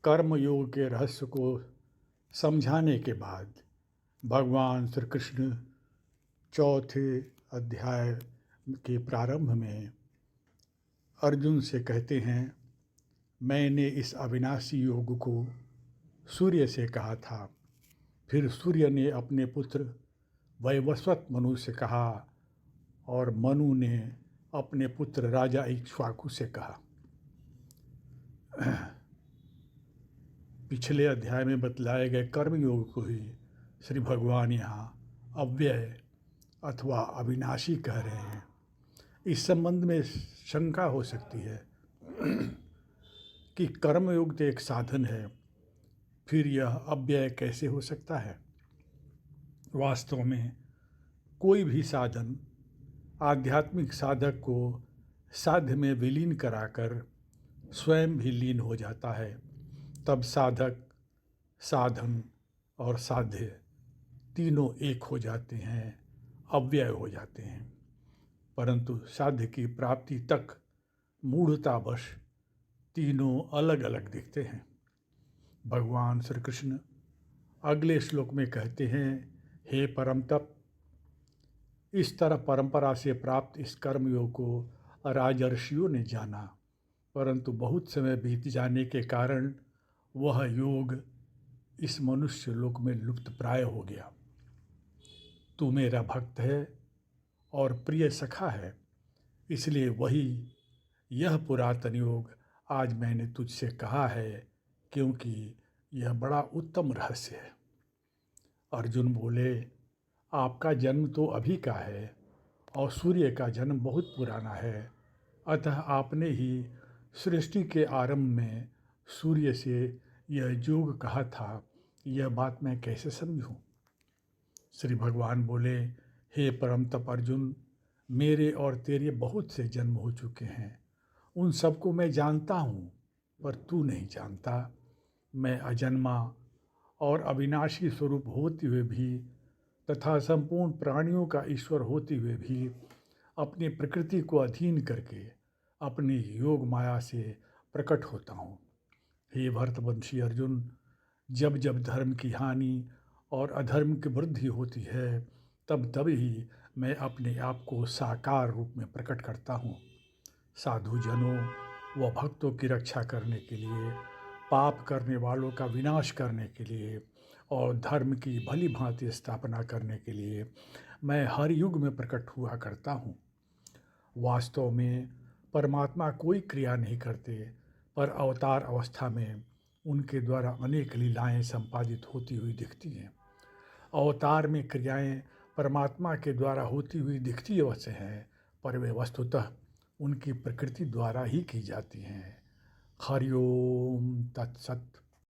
कर्मयोग के रहस्य को समझाने के बाद भगवान श्री कृष्ण चौथे अध्याय के प्रारंभ में अर्जुन से कहते हैं, मैंने इस अविनाशी योग को सूर्य से कहा था। फिर सूर्य ने अपने पुत्र वैवस्वत मनु से कहा और मनु ने अपने पुत्र राजा इक्ष्वाकु से कहा। पिछले अध्याय में बतलाए गए कर्मयोग को ही श्री भगवान यहाँ अव्यय अथवा अविनाशी कह रहे हैं। इस संबंध में शंका हो सकती है कि कर्मयोग तो एक साधन है, फिर यह अव्यय कैसे हो सकता है। वास्तव में कोई भी साधन आध्यात्मिक साधक को साध्य में विलीन कराकर स्वयं भी लीन हो जाता है, तब साधक, साधन और साध्य तीनों एक हो जाते हैं, अव्यय हो जाते हैं। परंतु साध्य की प्राप्ति तक मूढ़तावश तीनों अलग अलग दिखते हैं। भगवान श्री कृष्ण अगले श्लोक में कहते हैं, हे परम तप, इस तरह परंपरा से प्राप्त इस कर्मयोग को राजर्षियों ने जाना, परंतु बहुत समय बीत जाने के कारण वह योग इस मनुष्य लोक में लुप्त प्राय हो गया। तू मेरा भक्त है और प्रिय सखा है, इसलिए वही यह पुरातन योग आज मैंने तुझसे कहा है, क्योंकि यह बड़ा उत्तम रहस्य है। अर्जुन बोले, आपका जन्म तो अभी का है और सूर्य का जन्म बहुत पुराना है, अतः आपने ही सृष्टि के आरंभ में सूर्य से यह योग कहा था, यह बात मैं कैसे समझूं। श्री भगवान बोले, हे परम तप अर्जुन, मेरे और तेरे बहुत से जन्म हो चुके हैं, उन सबको मैं जानता हूँ, पर तू नहीं जानता। मैं अजन्मा और अविनाशी स्वरूप होते हुए भी तथा संपूर्ण प्राणियों का ईश्वर होते हुए भी अपनी प्रकृति को अधीन करके अपनी योग माया से प्रकट होता हूँ। हे भरतवंशी अर्जुन, जब जब धर्म की हानि और अधर्म की वृद्धि होती है, तब तब ही मैं अपने आप को साकार रूप में प्रकट करता हूँ। साधु जनों व भक्तों की रक्षा करने के लिए, पाप करने वालों का विनाश करने के लिए और धर्म की भली भांति स्थापना करने के लिए मैं हर युग में प्रकट हुआ करता हूँ। वास्तव में परमात्मा कोई क्रिया नहीं करते, पर अवतार अवस्था में उनके द्वारा अनेक लीलाएं संपादित होती हुई दिखती हैं। अवतार में क्रियाएं परमात्मा के द्वारा होती हुई दिखती अवश्य हैं, पर वे वस्तुतः उनकी प्रकृति द्वारा ही की जाती हैं। हरि ओम तत्सत।